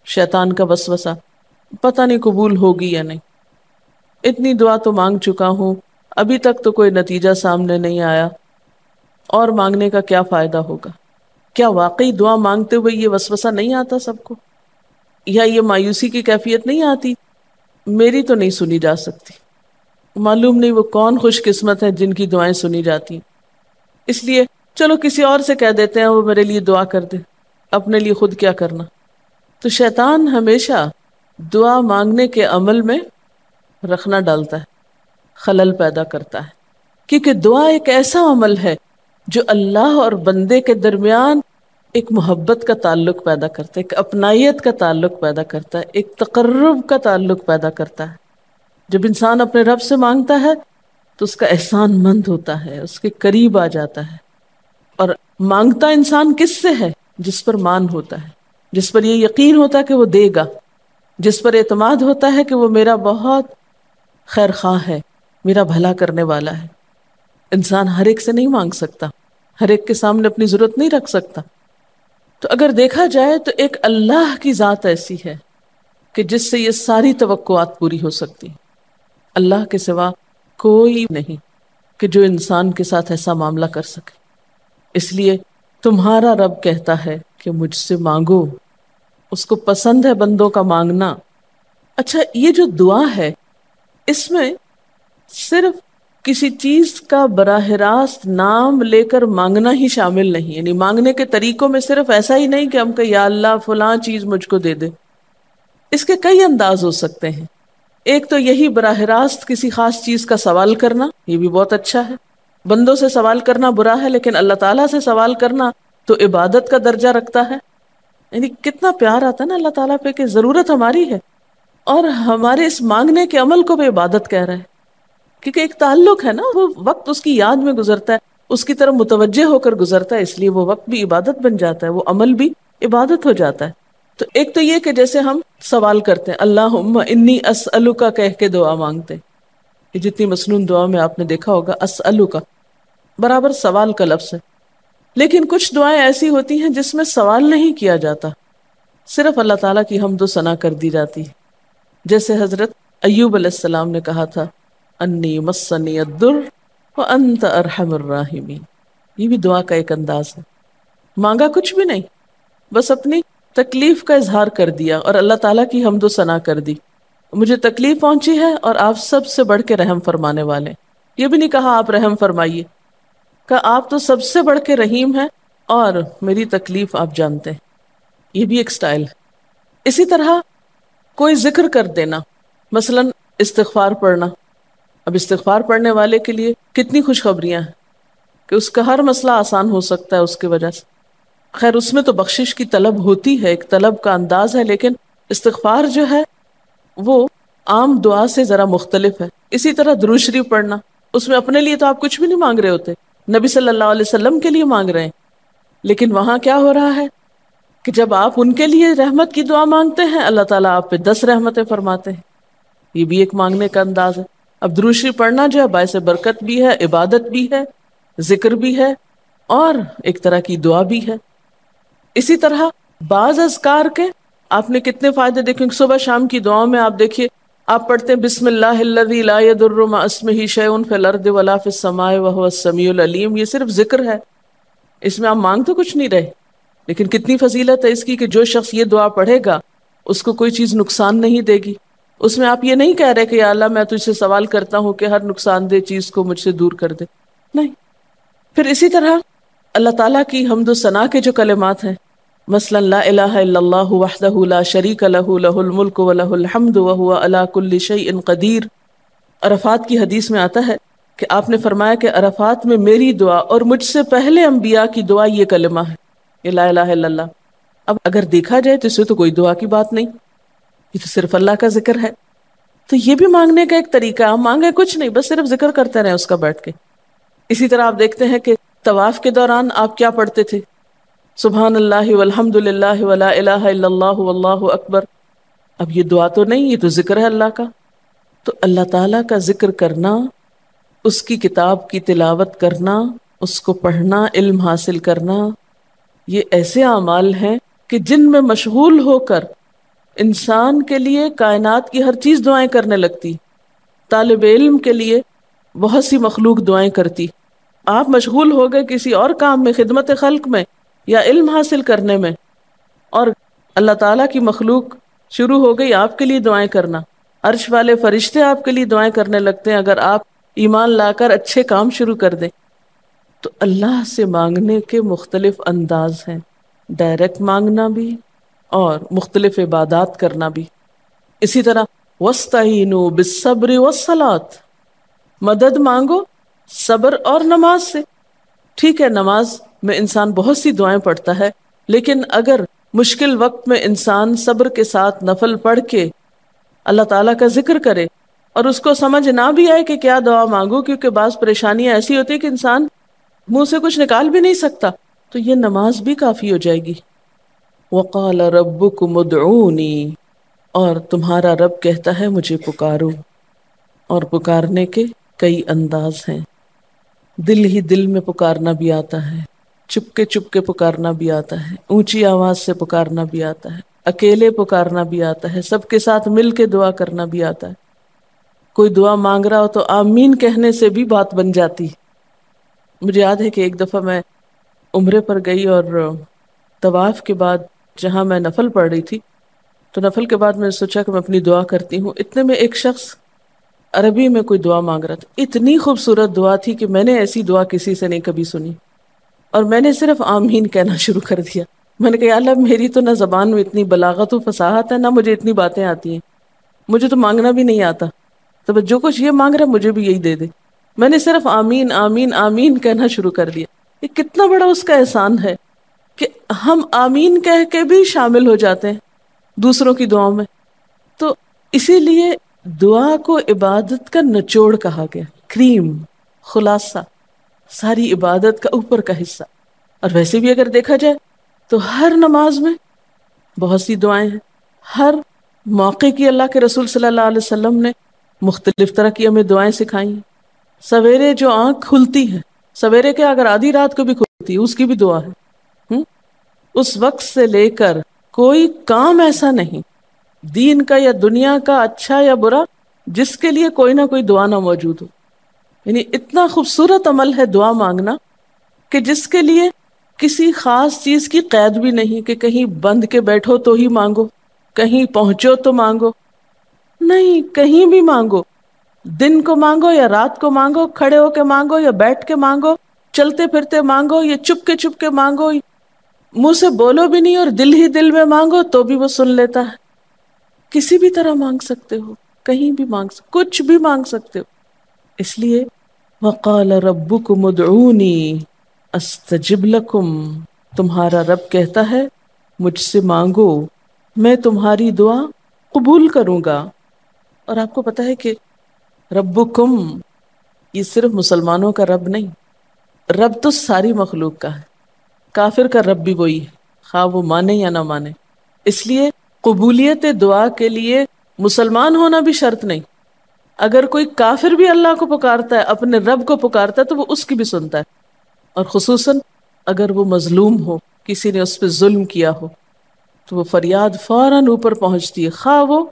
شیطان کا وسوسہ، پتہ نہیں قبول ہوگی یا نہیں، اتنی دعا تو مانگ چکا ہوں، ابھی تک تو کوئی نتیجہ سامنے نہیں آیا، اور مانگنے کا کیا فائدہ ہوگا؟ کیا واقعی دعا مانگتے ہوئے یہ وسوسہ نہیں آتا سب کو؟ یا یہ مایوسی کی کیفیت نہیں آتی، میری تو نہیں سنی جا سکتی، معلوم نہیں وہ کون خوش قسمت ہے جن کی دعائیں سنی جاتی، اس لیے چلو کسی اور سے کہہ دیتے ہیں وہ میرے لیے دعا کر دے، اپنے لیے خود کیا کرنا۔ تو شیطان ہمیشہ دعا مانگنے کے عمل میں رخنا ڈالتا ہے، خلل پیدا کرتا ہے، کیونکہ دعا ایک ایسا عمل ہے جو اللہ اور بندے کے درمیان ایک محبت کا تعلق پیدا کرتا ہے، ایک اپنائیت کا تعلق پیدا کرتا ہے، ایک تقرب کا تعلق پیدا کرتا ہے۔ جب انسان اپنے رب سے مانگتا ہے تو اس کا احسان مند ہوتا ہے، اس کے قریب آ جاتا ہے، اور مانگتا انسان کس سے ہے؟ جس پر مان ہوتا ہے، جس پر یہ یقین ہوتا ہے کہ وہ دے گا، جس پر اعتماد ہوتا ہے کہ وہ میرا بہت خیر خواہ ہے، میرا بھلا کرنے والا ہے۔ انسان ہر ایک سے نہیں مانگ سکتا، ہر ایک کے سامنے اپنی ضرورت نہیں رکھ سکتا۔ تو اگر دیکھا جائے تو ایک اللہ کی ذات ایسی ہے کہ جس سے یہ ساری توقعات پوری ہو سکتی، اللہ کے سوا کوئی نہیں کہ جو انسان کے ساتھ ایسا معاملہ کر سکے۔ اس لیے تمہارا رب کہتا ہے کہ مجھ سے مانگو، اس کو پسند ہے بندوں کا مانگنا۔ اچھا، یہ جو دعا ہے اس میں صرف کسی چیز کا براہ راست نام لے کر مانگنا ہی شامل نہیں، یعنی مانگنے کے طریقوں میں صرف ایسا ہی نہیں کہ ہم کہ یا اللہ فلاں چیز مجھ کو دے دے۔ اس کے کئی انداز ہو سکتے ہیں۔ ایک تو یہی براہ راست کسی خاص چیز کا سوال کرنا، یہ بھی بہت اچھا ہے۔ بندوں سے سوال کرنا برا ہے، لیکن اللہ تعالیٰ سے سوال کرنا تو عبادت کا درجہ رکھتا ہے۔ یعنی کتنا پیار آتا ہے نا اللہ تعالیٰ پہ کہ ضرورت ہماری ہے اور ہمارے اس مانگنے کے عمل کو بھی عبادت کہہ رہے ہیں، کیونکہ ایک تعلق ہے نا، وہ وقت اس کی یاد میں گزرتا ہے، اس کی طرف متوجہ ہو کر گزرتا ہے، اس لیے وہ وقت بھی عبادت بن جاتا ہے، وہ عمل بھی عبادت ہو جاتا ہے۔ تو ایک تو یہ کہ جیسے ہم سوال کرتے ہیں اللہم انی اسألک کہہ کے دعا مانگتے ہیں، یہ جتنی مسنون دعا میں آپ نے دیکھا ہوگا اسألک برابر سوال کا لفظ ہے۔ لیکن کچھ دعائیں ایسی ہوتی ہیں جس میں سوال نہیں کیا جاتا، صرف اللہ تعالیٰ کی حمد و ثنا کر دی جاتی ہے، جیسے حضرت ایوب علیہ السلام نے کہا تھا انی مسنی الضر وانت ارحم الراحمین۔ یہ بھی دعا کا ایک انداز ہے، مانگا کچھ بھی نہیں، بس اپنی تکلیف کا اظہار کر دیا اور اللہ تعالیٰ کی حمد و ثنا کر دی، مجھے تکلیف پہنچی ہے اور آپ سب سے بڑھ کے رحم فرمانے والے۔ یہ بھی نہیں کہا آپ رحم فرمائیے، کہ آپ تو سب سے بڑھ کے رحیم ہیں اور میری تکلیف آپ جانتے ہیں۔ یہ بھی ایک سٹائل ہے۔ اسی طرح کوئی ذکر کر دینا، مثلا استغفار پڑھنا۔ اب استغفار پڑھنے والے کے لیے کتنی خوشخبریاں ہیں کہ اس کا ہر مسئلہ آسان ہو سکتا ہے اس کی وجہ سے۔ خیر اس میں تو بخشش کی طلب ہوتی ہے، ایک طلب کا انداز ہے، لیکن استغفار جو ہے وہ عام دعا سے ذرا مختلف ہے۔ اسی طرح درود شریف پڑھنا، اس میں اپنے لیے تو آپ کچھ بھی نہیں مانگ رہے ہوتے، نبی صلی اللہ علیہ وسلم کے لیے مانگ رہے ہیں، لیکن وہاں کیا ہو رہا ہے کہ جب آپ ان کے لیے رحمت کی دعا مانگتے ہیں اللہ تعالیٰ آپ پہ 10 رحمتیں فرماتے ہیں۔ یہ بھی ایک مانگنے کا انداز ہے۔ اب درود شریف پڑھنا جو ہے باعث برکت بھی ہے، عبادت بھی ہے، ذکر بھی ہے، اور ایک طرح کی دعا بھی ہے۔ اسی طرح بعض اذکار کے آپ نے کتنے فائدے دیکھیں، صبح شام کی دعاؤں میں آپ دیکھیے، آپ پڑھتے ہیں بسم اللہ الذی لا یضر مع اسمہ شیء فی الارض ولا فی السماء وہو السمیع العلیم۔ یہ صرف ذکر ہے، اس میں آپ مانگ تو کچھ نہیں رہے، لیکن کتنی فضیلت ہے اس کی کہ جو شخص یہ دعا پڑھے گا اس کو کوئی چیز نقصان نہیں دے گی۔ اس میں آپ یہ نہیں کہہ رہے کہ یا اللہ میں تجھ سے سوال کرتا ہوں کہ ہر نقصان دہ چیز کو مجھ سے دور کر دے، نہیں۔ پھر اسی طرح اللہ تعالیٰ کی حمد و ثنا کے جو کلمات ہیں، مثلا لا الہ الا اللہ وحدہ لا شریک لہ لہ الملک ولہ الحمد وہو علی کل شیء قدیر۔ عرفات کی حدیث میں آتا ہے کہ آپ نے فرمایا کہ عرفات میں میری دعا اور مجھ سے پہلے انبیاء کی دعا یہ کلمہ ہے، یہ لا الہ الا اللہ۔ اب اگر دیکھا جائے تو اس سے تو کوئی دعا کی بات نہیں، یہ تو صرف اللہ کا ذکر ہے۔ تو یہ بھی مانگنے کا ایک طریقہ، ہم مانگے کچھ نہیں، بس صرف ذکر کرتے رہیں اس کا بیٹھ کے۔ اسی طرح آپ دیکھتے ہیں کہ طواف کے دوران آپ کیا پڑھتے تھے، سبحان اللہ والحمد للہ ولا الہ الا اللہ واللہ اکبر۔ اب یہ دعا تو نہیں، یہ تو ذکر ہے اللہ کا۔ تو اللہ تعالیٰ کا ذکر کرنا، اس کی کتاب کی تلاوت کرنا، اس کو پڑھنا، علم حاصل کرنا، یہ ایسے اعمال ہیں کہ جن میں مشغول ہو کر انسان کے لیے کائنات کی ہر چیز دعائیں کرنے لگتی، طالب علم کے لیے بہت سی مخلوق دعائیں کرتی. آپ مشغول ہو گئے کسی اور کام میں، خدمت خلق میں یا علم حاصل کرنے میں، اور اللہ تعالیٰ کی مخلوق شروع ہو گئی آپ کے لیے دعائیں کرنا. عرش والے فرشتے آپ کے لیے دعائیں کرنے لگتے ہیں اگر آپ ایمان لا کر اچھے کام شروع کر دیں. تو اللہ سے مانگنے کے مختلف انداز ہیں، ڈائریکٹ مانگنا بھی اور مختلف عبادات کرنا بھی. اسی طرح وَاسْتَعِینُوا بِالصَّبْرِ وَالصَّلَاةِ، مدد مانگو صبر اور نماز سے. ٹھیک ہے، نماز میں انسان بہت سی دعائیں پڑھتا ہے، لیکن اگر مشکل وقت میں انسان صبر کے ساتھ نفل پڑھ کے اللہ تعالیٰ کا ذکر کرے اور اس کو سمجھ نہ بھی آئے کہ کیا دعا مانگو، کیونکہ بعض پریشانیاں ایسی ہوتی ہیں کہ انسان منہ سے کچھ نکال بھی نہیں سکتا، تو یہ نماز بھی کافی ہو جائے گی. وَقَالَ رَبُّكُمُ ادْعُونِي، اور تمہارا رب کہتا ہے مجھے پکارو. اور پکارنے کے کئی انداز ہیں. دل ہی دل میں پکارنا بھی آتا ہے، چپ کے پکارنا بھی آتا ہے، اونچی آواز سے پکارنا بھی آتا ہے، اکیلے پکارنا بھی آتا ہے، سب کے ساتھ مل کے دعا کرنا بھی آتا ہے. کوئی دعا مانگ رہا ہو تو آمین کہنے سے بھی بات بن جاتی. مجھے یاد ہے کہ ایک دفعہ میں عمرے پر گئی اور طواف کے بعد جہاں میں نفل پڑھ رہی تھی تو نفل کے بعد میں نے سوچا کہ میں اپنی دعا کرتی ہوں. اتنے میں ایک شخص عربی میں کوئی دعا مانگ رہا تھا. اتنی خوبصورت دعا تھی کہ میں نے ایسی دعا کسی سے نہیں کبھی سنی، اور میں نے صرف آمین کہنا شروع کر دیا. میں نے کہا یا اللہ، میری تو نہ زبان میں اتنی بلاغت و فصاحت ہے، نہ مجھے اتنی باتیں آتی ہیں، مجھے تو مانگنا بھی نہیں آتا، تو جو کچھ یہ مانگ رہا ہے مجھے بھی یہی دے دے. میں نے صرف آمین آمین آمین کہنا شروع کر دیا. یہ کتنا بڑا اس کا احسان ہے کہ ہم آمین کہہ کے بھی شامل ہو جاتے ہیں دوسروں کی دعاؤں میں. تو اسی لیے دعا کو عبادت کا نچوڑ کہا گیا، کریم، خلاصہ، ساری عبادت کا اوپر کا حصہ. اور ویسے بھی اگر دیکھا جائے تو ہر نماز میں بہت سی دعائیں ہیں. ہر موقع کی اللہ کے رسول صلی اللہ علیہ وسلم نے مختلف طرح کی ہمیں دعائیں سکھائی. سویرے جو آنکھ کھلتی ہے، سویرے کے اگر آدھی رات کو بھی کھلتی ہے اس کی بھی دعا ہے. اس وقت سے لے کر کوئی کام ایسا نہیں دین کا یا دنیا کا، اچھا یا برا، جس کے لیے کوئی نہ کوئی دعا نہ موجود ہو. یعنی اتنا خوبصورت عمل ہے دعا مانگنا کہ جس کے لیے کسی خاص چیز کی قید بھی نہیں کہ کہیں بند کے بیٹھو تو ہی مانگو، کہیں پہنچو تو مانگو. نہیں، کہیں بھی مانگو، دن کو مانگو یا رات کو مانگو، کھڑے ہو کے مانگو یا بیٹھ کے مانگو، چلتے پھرتے مانگو یا چپ کے مانگو، منہ سے بولو بھی نہیں اور دل ہی دل میں مانگو تو بھی وہ سن لیتا ہے. کسی بھی طرح مانگ سکتے ہو، کہیں بھی مانگ سکتے، کچھ بھی مانگ سکتے ہو. اس لیے وَقَالَ رَبُّكُمُ ادْعُونِي أَسْتَجِبْ لَكُمْ، تمہارا رب کہتا ہے مجھ سے مانگو، میں تمہاری دعا قبول کروں گا. اور آپ کو پتا ہے کہ ربکم یہ صرف مسلمانوں کا رب نہیں، رب تو ساری مخلوق کا ہے. کافر کا رب بھی وہی ہے، خواہ وہ مانے یا نہ مانے. اس لیے قبولیت دعا کے لیے مسلمان ہونا بھی شرط نہیں. اگر کوئی کافر بھی اللہ کو پکارتا ہے، اپنے رب کو پکارتا ہے، تو وہ اس کی بھی سنتا ہے. اور خصوصاً اگر وہ مظلوم ہو، کسی نے اس پہ ظلم کیا ہو، تو وہ فریاد فوراً اوپر پہنچتی ہے، خواہ وہ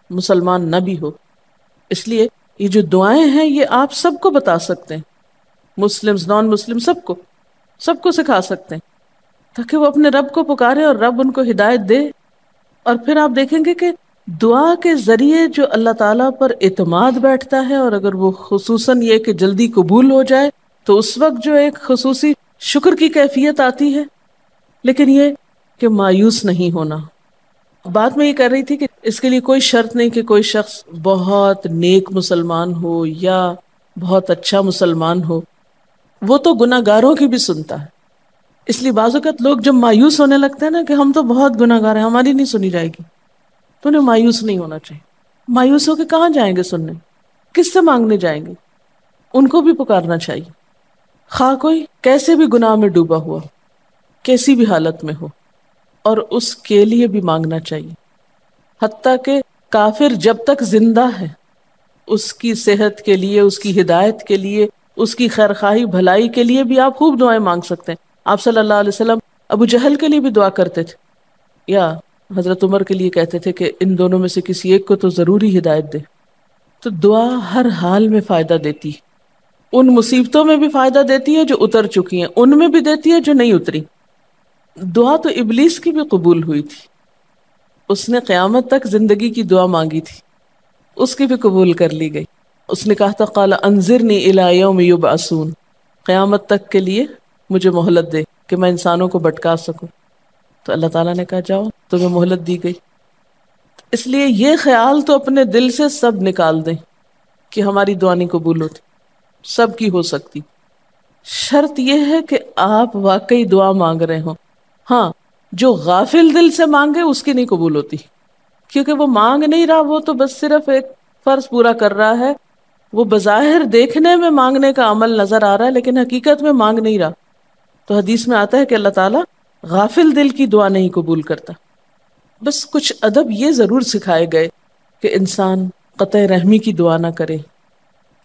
مسلمان نہ بھی ہو. اس لیے یہ جو دعائیں ہیں یہ آپ سب کو بتا سکتے ہیں، مسلم نان مسلم سب کو سکھا سکتے ہیں، تاکہ وہ اپنے رب کو پکارے اور رب ان کو ہدایت دے. اور پھر آپ دیکھیں گے کہ دعا کے ذریعے جو اللہ تعالیٰ پر اعتماد بیٹھتا ہے، اور اگر وہ خصوصاً یہ کہ جلدی قبول ہو جائے، تو اس وقت جو ایک خصوصی شکر کی کیفیت آتی ہے. لیکن یہ کہ مایوس نہیں ہونا. بات میں یہ کر رہی تھی کہ اس کے لیے کوئی شرط نہیں کہ کوئی شخص بہت نیک مسلمان ہو یا بہت اچھا مسلمان ہو، وہ تو گناہ گاروں کی بھی سنتا ہے. اس لیے بعض اوقات لوگ جب مایوس ہونے لگتے ہیں نا کہ ہم تو بہت گناہ گار ہیں، ہماری نہیں سنی جائے گی، تو انہیں مایوس نہیں ہونا چاہیے. مایوس ہو کے کہاں جائیں گے سننے؟ کس سے مانگنے جائیں گے؟ ان کو بھی پکارنا چاہیے، خواہ کوئی کیسے بھی گناہ میں ڈوبا ہوا، کیسی بھی حالت میں ہو، اور اس کے لیے بھی مانگنا چاہیے. حتیٰ کہ کافر جب تک زندہ ہے، اس کی صحت کے لیے، اس کی ہدایت کے لیے، اس کی خیرخواہی بھلائی کے لیے بھی آپ خوب دعائیں مانگ سکتے ہیں. آپ صلی اللہ علیہ وسلم ابو جہل کے لیے بھی دعا کرتے تھے، یا حضرت عمر کے لیے کہتے تھے کہ ان دونوں میں سے کسی ایک کو تو ضروری ہدایت دے. تو دعا ہر حال میں فائدہ دیتی، ان مصیبتوں میں بھی فائدہ دیتی ہے جو اتر چکی ہیں، ان میں بھی دیتی ہے جو نہیں اتری. دعا تو ابلیس کی بھی قبول ہوئی تھی، اس نے قیامت تک زندگی کی دعا مانگی تھی، اس کی بھی قبول کر لی گئی. اس نے کہا تھا قال انظرنی الی یوم یبعثون، قیامت تک کے لیے مجھے مہلت دے کہ میں انسانوں کو بھٹکا سکوں. تو اللہ تعالیٰ نے کہا جاؤ، تمہیں مہلت دی گئی. اس لیے یہ خیال تو اپنے دل سے سب نکال دیں کہ ہماری دعا نہیں قبول ہوتی، سب کی ہو سکتی. شرط یہ ہے کہ آپ واقعی دعا مانگ رہے ہوں. ہاں، جو غافل دل سے مانگے اس کی نہیں قبول ہوتی، کیونکہ وہ مانگ نہیں رہا، وہ تو بس صرف ایک فرض پورا کر رہا ہے. وہ بظاہر دیکھنے میں مانگنے کا عمل نظر آ رہا ہے لیکن حقیقت میں مانگ نہیں رہا. تو حدیث میں آتا ہے کہ اللہ تعالیٰ غافل دل کی دعا نہیں قبول کرتا. بس کچھ ادب یہ ضرور سکھائے گئے کہ انسان قطع رحمی کی دعا نہ کرے،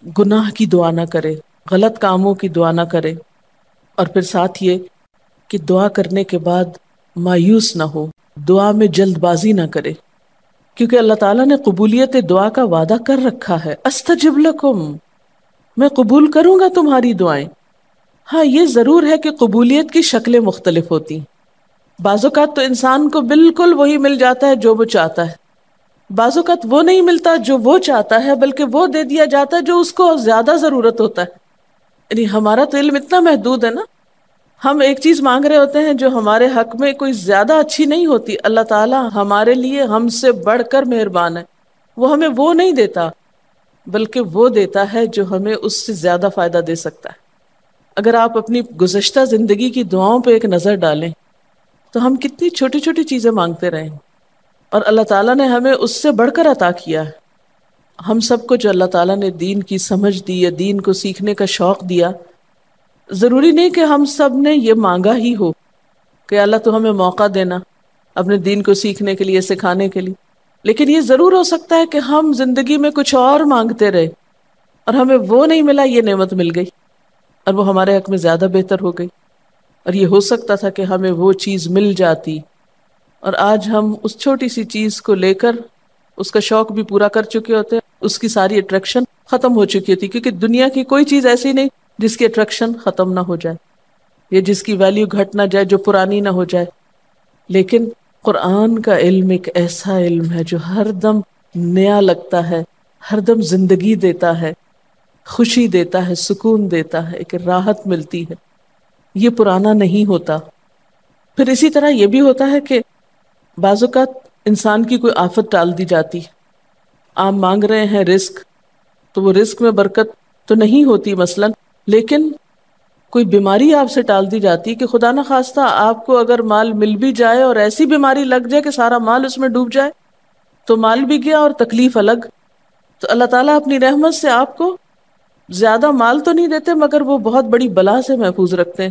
گناہ کی دعا نہ کرے، غلط کاموں کی دعا نہ کرے، اور پھر ساتھ یہ کہ دعا کرنے کے بعد مایوس نہ ہو، دعا میں جلد بازی نہ کرے، کیونکہ اللہ تعالیٰ نے قبولیت دعا کا وعدہ کر رکھا ہے. استجب لکم، میں قبول کروں گا تمہاری دعائیں. ہاں یہ ضرور ہے کہ قبولیت کی شکلیں مختلف ہوتی ہیں. بعض اوقات تو انسان کو بالکل وہی مل جاتا ہے جو وہ چاہتا ہے، بعض اوقات وہ نہیں ملتا جو وہ چاہتا ہے، بلکہ وہ دے دیا جاتا ہے جو اس کو زیادہ ضرورت ہوتا ہے. یعنی ہمارا تو علم اتنا محدود ہے نا، ہم ایک چیز مانگ رہے ہوتے ہیں جو ہمارے حق میں کوئی زیادہ اچھی نہیں ہوتی. اللہ تعالیٰ ہمارے لیے ہم سے بڑھ کر مہربان ہے، وہ ہمیں وہ نہیں دیتا بلکہ وہ دیتا ہے جو ہمیں اس سے زیادہ فائدہ دے سکتا ہے. اگر آپ اپنی گزشتہ زندگی کی دعاؤں پہ ایک نظر ڈالیں تو ہم کتنی چھوٹی چھوٹی چیزیں مانگتے رہے اور اللہ تعالیٰ نے ہمیں اس سے بڑھ کر عطا کیا ہے. ہم سب کو جو اللہ تعالیٰ نے دین کی سمجھ دی یا دین کو سیکھنے کا شوق دیا، ضروری نہیں کہ ہم سب نے یہ مانگا ہی ہو کہ اللہ تو ہمیں موقع دینا اپنے دین کو سیکھنے کے لیے، سکھانے کے لیے. لیکن یہ ضرور ہو سکتا ہے کہ ہم زندگی میں کچھ اور مانگتے رہے اور ہمیں وہ نہیں ملا، یہ نعمت مل گئی اور وہ ہمارے حق میں زیادہ بہتر ہو گئی. اور یہ ہو سکتا تھا کہ ہمیں وہ چیز مل جاتی اور آج ہم اس چھوٹی سی چیز کو لے کر اس کا شوق بھی پورا کر چکے ہوتے، اس کی ساری اٹریکشن ختم ہو چکی ہوتی، کیونکہ دنیا کی کوئی چیز ایسی نہیں جس کی اٹریکشن ختم نہ ہو جائے یا جس کی ویلیو گھٹ نہ جائے، جو پرانی نہ ہو جائے. لیکن قرآن کا علم ایک ایسا علم ہے جو ہر دم نیا لگتا ہے، ہر دم زندگی دیتا ہے، خوشی دیتا ہے، سکون دیتا ہے، ایک راحت ملتی ہے. یہ پرانا نہیں ہوتا. پھر اسی طرح یہ بھی ہوتا ہے کہ بعض اوقات انسان کی کوئی آفت ٹال دی جاتی. آپ مانگ رہے ہیں رزق، تو وہ رزق میں برکت تو نہیں ہوتی مثلا، لیکن کوئی بیماری آپ سے ٹال دی جاتی کہ خدا نہ خواستہ آپ کو اگر مال مل بھی جائے اور ایسی بیماری لگ جائے کہ سارا مال اس میں ڈوب جائے تو مال بھی گیا اور تکلیف الگ. تو اللہ تعالیٰ اپنی رحمت سے آپ کو زیادہ مال تو نہیں دیتے مگر وہ بہت بڑی بلا سے محفوظ رکھتے ہیں،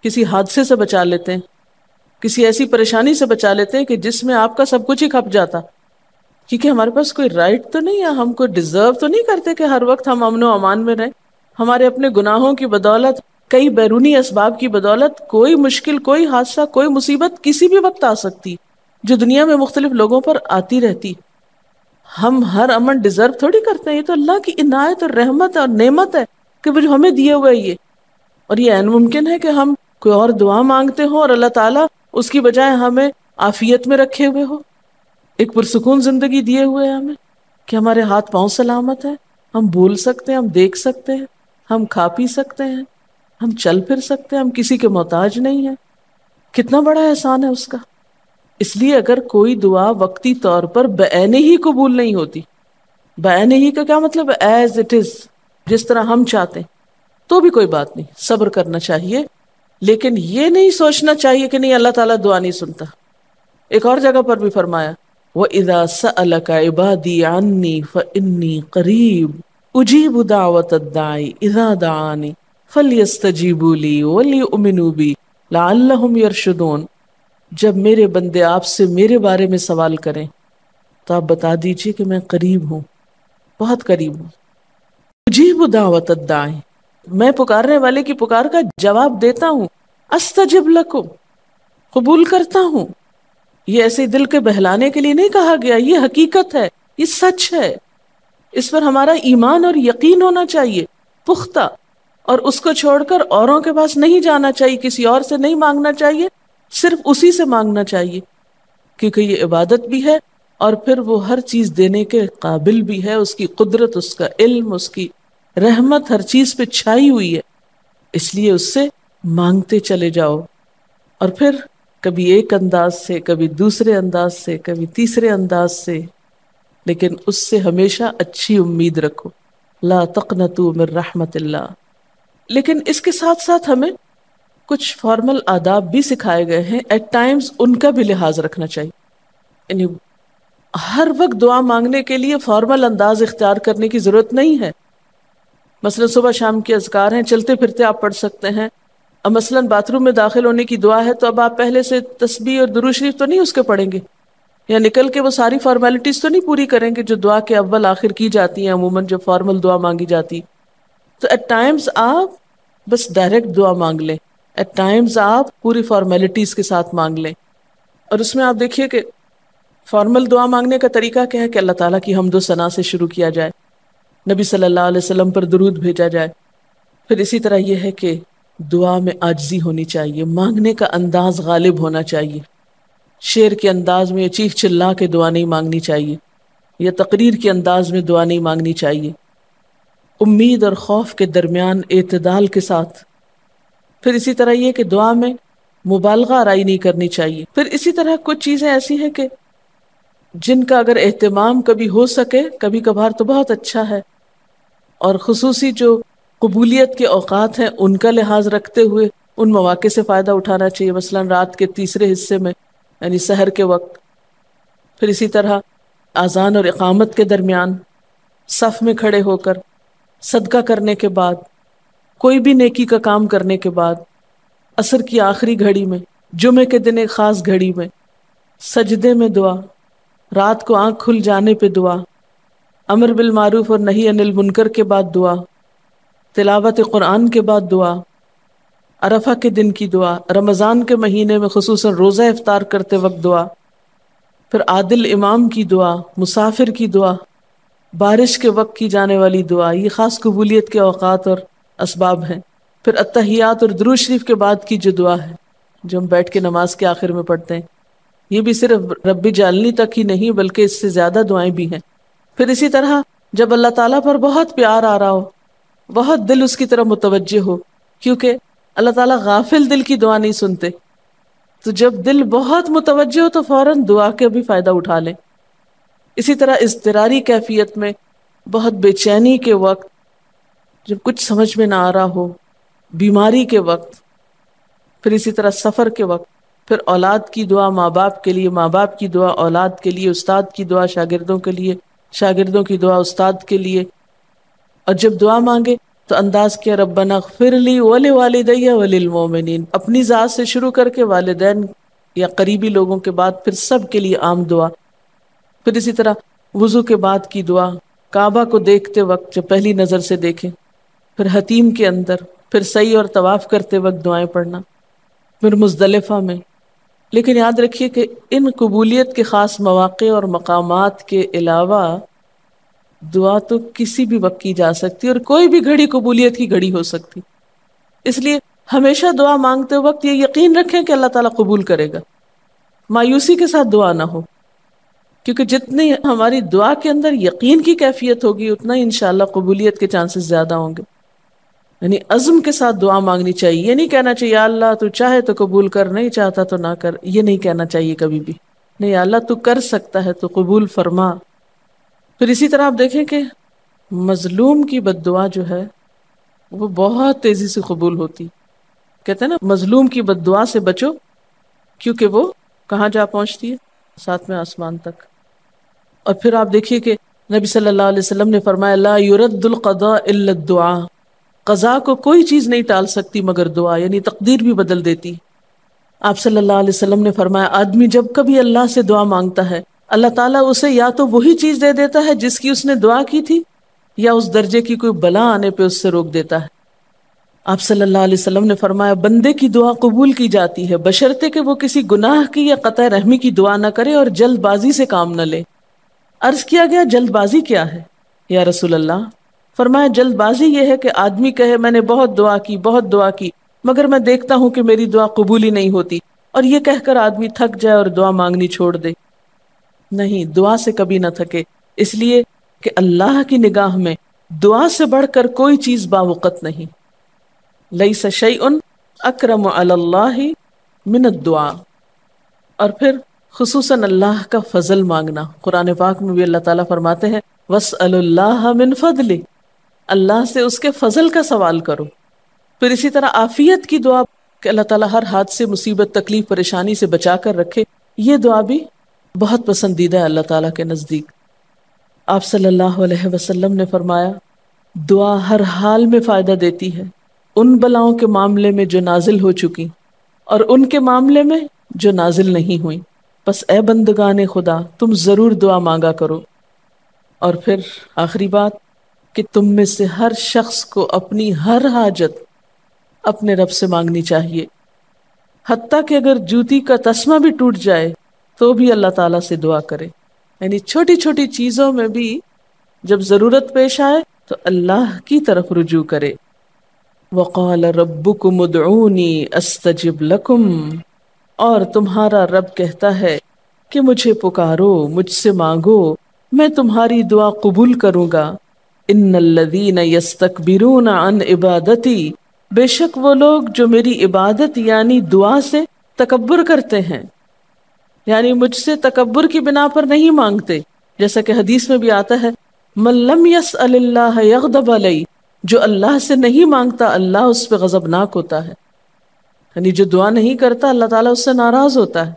کسی حادثے سے بچا لیتے ہیں، کسی ایسی پریشانی سے بچا لیتے ہیں کہ جس میں آپ کا سب کچھ ہی کھپ جاتا. کیونکہ ہمارے پاس کوئی رائٹ تو نہیں ہے، ہم کو ڈیزرو تو نہیں کرتے کہ ہر وقت ہم امن و امان میں رہیں. ہمارے اپنے گناہوں کی بدولت، کئی بیرونی اسباب کی بدولت کوئی مشکل، کوئی حادثہ، کوئی مصیبت کسی بھی وقت آ سکتی جو دنیا میں مختلف لوگوں پر آتی رہتی. ہم ہر امن ڈیزرو تھوڑی کرتے ہیں، یہ تو اللہ کی عنایت اور رحمت اور نعمت ہے کہ وہ جو ہمیں دیے ہوئے یہ. اور یہ عین ممکن ہے کہ ہم کوئی اور دعا مانگتے ہوں اور اللہ تعالیٰ اس کی بجائے ہمیں عافیت میں رکھے ہوئے ہو، ایک پرسکون زندگی دیے ہوئے ہیں ہمیں کہ ہمارے ہاتھ پاؤں سلامت ہیں، ہم بول سکتے ہیں، ہم دیکھ سکتے ہیں، ہم کھا پی سکتے ہیں، ہم چل پھر سکتے ہیں، ہم کسی کے محتاج نہیں ہیں. کتنا بڑا احسان ہے اس کا. اس لیے اگر کوئی دعا وقتی طور پر بعینہ ہی قبول نہیں ہوتی، بعینہ ہی کا کیا مطلب ہے؟ ایز اٹ از، جس طرح ہم چاہتے ہیں، تو بھی کوئی بات نہیں، صبر کرنا چاہیے. لیکن یہ نہیں سوچنا چاہیے کہ نہیں اللہ تعالیٰ دعا نہیں سنتا. ایک اور جگہ پر بھی فرمایا وَإِذَا سَأَلَكَ عِبَادِي عَنِّي فَإِنِّي قَرِيبٌ أُجِيبُ دَعْوَةَ الدَّاعِ إِذَا دَعَانِ فَلْيَسْتَجِيبُوا لِي وَلْيُؤْمِنُوا بِي لَعَلَّهُمْ يَرْشُدُونَ. جب میرے بندے آپ سے میرے بارے میں سوال کریں تو آپ بتا دیجئے کہ میں قریب ہوں، بہت قریب ہوں. اجیب دعوت الداعی، میں پکارنے والے کی پکار کا جواب دیتا ہوں. استجب لکم، قبول کرتا ہوں. یہ ایسے دل کے بہلانے کے لیے نہیں کہا گیا، یہ حقیقت ہے، یہ سچ ہے، اس پر ہمارا ایمان اور یقین ہونا چاہیے پختہ، اور اس کو چھوڑ کر اوروں کے پاس نہیں جانا چاہیے، کسی اور سے نہیں مانگنا چاہیے، صرف اسی سے مانگنا چاہیے، کیونکہ یہ عبادت بھی ہے اور پھر وہ ہر چیز دینے کے قابل بھی ہے، اس کی قدرت، اس کا علم، اس کی رحمت ہر چیز پہ چھائی ہوئی ہے، اس لیے اس سے مانگتے چلے جاؤ، اور پھر کبھی ایک انداز سے، کبھی دوسرے انداز سے، کبھی تیسرے انداز سے، لیکن اس سے ہمیشہ اچھی امید رکھو، لا تقنطوا من رحمت اللہ۔ لیکن اس کے ساتھ ساتھ ہمیں کچھ فارمل آداب بھی سکھائے گئے ہیں، ایٹ ٹائمز ان کا بھی لحاظ رکھنا چاہیے، یعنی ہر وقت دعا مانگنے کے لیے فارمل انداز اختیار کرنے کی ضرورت نہیں ہے۔ مثلا صبح شام کے اذکار ہیں، چلتے پھرتے آپ پڑھ سکتے ہیں، اب مثلا باتھ روم میں داخل ہونے کی دعا ہے تو اب آپ پہلے سے تسبیح اور درود شریف تو نہیں اس کے پڑھیں گے، یا نکل کے وہ ساری فارمیلٹیز تو نہیں پوری کریں گے جو دعا کے اول آخر کی جاتی ہیں عموماً جب فارمل دعا مانگی جاتی۔ تو ایٹ ٹائمز آپ بس ڈائریکٹ دعا مانگ لیں، ایٹ ٹائمز آپ پوری فارمیلٹیز کے ساتھ مانگ لیں، اور اس میں آپ دیکھیے کہ فارمل دعا مانگنے کا طریقہ کیا ہے کہ اللہ تعالیٰ کی حمد و ثنا سے شروع کیا جائے، نبی صلی اللہ علیہ وسلم پر درود بھیجا جائے، پھر اسی طرح یہ ہے کہ دعا میں عاجزی ہونی چاہیے، مانگنے کا انداز غالب ہونا چاہیے، شعر کے انداز میں چیخ چلا کے دعا نہیں مانگنی چاہیے، یا تقریر کے انداز میں دعا نہیں مانگنی چاہیے، امید اور خوف کے درمیان اعتدال کے ساتھ، پھر اسی طرح یہ کہ دعا میں مبالغہ آرائی نہیں کرنی چاہیے، پھر اسی طرح کچھ چیزیں ایسی ہیں کہ جن کا اگر اہتمام کبھی ہو سکے، کبھی کبھار تو بہت اچھا ہے، اور خصوصی جو قبولیت کے اوقات ہیں ان کا لحاظ رکھتے ہوئے ان مواقع سے فائدہ اٹھانا چاہیے، مثلا رات کے تیسرے حصے میں یعنی سحر کے وقت، پھر اسی طرح اذان اور اقامت کے درمیان، صف میں کھڑے ہو کر، صدقہ کرنے کے بعد، کوئی بھی نیکی کا کام کرنے کے بعد، عصر کی آخری گھڑی میں، جمعے کے دن ایک خاص گھڑی میں، سجدے میں دعا، رات کو آنکھ کھل جانے پہ دعا، امر بالمعروف اور نہی عن المنکر کے بعد دعا، تلاوت قرآن کے بعد دعا، عرفہ کے دن کی دعا، رمضان کے مہینے میں خصوصاً روزہ افطار کرتے وقت دعا، پھر عادل امام کی دعا، مسافر کی دعا، بارش کے وقت کی جانے والی دعا، یہ خاص قبولیت کے اوقات اور اسباب ہیں، پھر التحیات اور درود شریف کے بعد کی جو دعا ہے جو ہم بیٹھ کے نماز کے آخر میں پڑھتے ہیں، یہ بھی صرف رب جعلنی تک ہی نہیں بلکہ اس سے زیادہ دعائیں بھی ہیں۔ پھر اسی طرح جب اللہ تعالیٰ پر بہت پیار آ رہا ہو، بہت دل اس کی طرف متوجہ ہو، کیونکہ اللہ تعالیٰ غافل دل کی دعا نہیں سنتے، تو جب دل بہت متوجہ ہو تو فوراً دعا کے بھی فائدہ اٹھا لیں۔ اسی طرح اضطراری کیفیت میں، بہت بے چینی کے وقت، جب کچھ سمجھ میں نہ آ رہا ہو، بیماری کے وقت، پھر اسی طرح سفر کے وقت، پھر اولاد کی دعا ماں باپ کے لیے، ماں باپ کی دعا اولاد کے لیے، استاد کی دعا شاگردوں کے لیے، شاگردوں کی دعا استاد کے لیے، اور جب دعا مانگے تو انداز کیا ربنا اغفر لی ولوالدی وللمؤمنین، اپنی ذات سے شروع کر کے والدین یا قریبی لوگوں کے بعد پھر سب کے لیے عام دعا، پھر اسی طرح وضو کے بعد کی دعا، کعبہ کو دیکھتے وقت جب پہلی نظر سے دیکھیں، پھر حتیم کے اندر، پھر سعی اور طواف کرتے وقت دعائیں پڑھنا، پھر مزدلفہ میں۔ لیکن یاد رکھیے کہ ان قبولیت کے خاص مواقع اور مقامات کے علاوہ دعا تو کسی بھی وقت کی جا سکتی اور کوئی بھی گھڑی قبولیت کی گھڑی ہو سکتی، اس لیے ہمیشہ دعا مانگتے وقت یہ یقین رکھیں کہ اللہ تعالیٰ قبول کرے گا، مایوسی کے ساتھ دعا نہ ہو، کیونکہ جتنی ہماری دعا کے اندر یقین کی کیفیت ہوگی اتنا ہی انشاءاللہ قبولیت کے چانسز زیادہ ہوں گے۔ یعنی عزم کے ساتھ دعا مانگنی چاہیے، یہ نہیں کہنا چاہیے یا اللہ تو چاہے تو قبول کر، نہیں چاہتا تو نہ کر، یہ نہیں کہنا چاہیے کبھی بھی، نہیں یا اللہ تو کر سکتا ہے تو قبول فرما۔ پھر اسی طرح آپ دیکھیں کہ مظلوم کی بد دعا جو ہے وہ بہت تیزی سے قبول ہوتی، کہتے ہیں نا مظلوم کی بد دعا سے بچو کیونکہ وہ کہاں جا پہنچتی ہے؟ ساتویں آسمان تک۔ اور پھر آپ دیکھیے کہ نبی صلی اللہ علیہ وسلم نے فرمایا لا يرد القضاء الا الدعاء، قضاء کو کوئی چیز نہیں ٹال سکتی مگر دعا، یعنی تقدیر بھی بدل دیتی۔ آپ صلی اللہ علیہ وسلم نے فرمایا آدمی جب کبھی اللہ سے دعا مانگتا ہے اللہ تعالیٰ اسے یا تو وہی چیز دے دیتا ہے جس کی اس نے دعا کی تھی، یا اس درجے کی کوئی بلا آنے پہ اس سے روک دیتا ہے۔ آپ صلی اللہ علیہ وسلم نے فرمایا بندے کی دعا قبول کی جاتی ہے بشرطے کہ وہ کسی گناہ کی یا قطع رحمی کی دعا نہ کرے اور جلد بازی سے کام نہ لے۔ عرض کیا گیا جلد بازی کیا ہے یا رسول اللہ؟ فرمایا جلد بازی یہ ہے کہ آدمی کہے میں نے بہت دعا کی بہت دعا کی مگر میں دیکھتا ہوں کہ میری دعا قبول ہی نہیں ہوتی، اور یہ کہہ کر آدمی تھک جائے اور دعا مانگنی چھوڑ دے۔ نہیں، دعا سے کبھی نہ تھکے، اس لیے کہ اللہ کی نگاہ میں دعا سے بڑھ کر کوئی چیز باوقت نہیں۔ لیس شیء اکرم علی اللہ من الدعاء۔ اور پھر خصوصاً اللہ کا فضل مانگنا، قرآن پاک میں بھی اللہ تعالیٰ فرماتے ہیں وَاسْأَلُوا اللَّهَ مِنْ فَضْلِهِ، اللہ سے اس کے فضل کا سوال کرو۔ پھر اسی طرح عافیت کی دعا کہ اللہ تعالیٰ ہر حادثے مصیبت تکلیف پریشانی سے بچا کر رکھے، یہ دعا بھی بہت پسندیدہ ہے اللہ تعالیٰ کے نزدیک۔ آپ صلی اللہ علیہ وسلم نے فرمایا دعا ہر حال میں فائدہ دیتی ہے، ان بلاؤں کے معاملے میں جو نازل ہو چکی اور ان کے معاملے میں جو نازل نہیں ہوئی، بس اے بندگان خدا تم ضرور دعا مانگا کرو۔ اور پھر آخری بات کہ تم میں سے ہر شخص کو اپنی ہر حاجت اپنے رب سے مانگنی چاہیے، حتیٰ کہ اگر جوتی کا تسمہ بھی ٹوٹ جائے تو بھی اللہ تعالیٰ سے دعا کرے، یعنی چھوٹی چھوٹی چیزوں میں بھی جب ضرورت پیش آئے تو اللہ کی طرف رجوع کرے۔ وَقَالَ رَبُّكُمُ ادْعُونِي أَسْتَجِبْ لَكُمْ، اور تمہارا رب کہتا ہے کہ مجھے پکارو، مجھ سے مانگو، میں تمہاری دعا قبول کروں گا۔ ان الذین یستکبرون عن عبادتی، بے شک وہ لوگ جو میری عبادت یعنی دعا سے تکبر کرتے ہیں، یعنی مجھ سے تکبر کی بنا پر نہیں مانگتے، جیسا کہ حدیث میں بھی آتا ہے من لم یسأل اللہ یغضب علیہ، جو اللہ سے نہیں مانگتا اللہ اس پہ غضبناک ہوتا ہے، یعنی جو دعا نہیں کرتا اللہ تعالیٰ اس سے ناراض ہوتا ہے،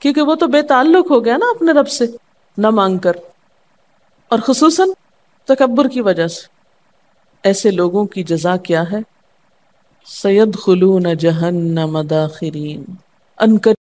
کیونکہ وہ تو بے تعلق ہو گیا نا اپنے رب سے نہ مانگ کر، اور خصوصاً تکبر کی وجہ سے۔ ایسے لوگوں کی جزا کیا ہے؟ سیدخلون جہنم داخرین، ان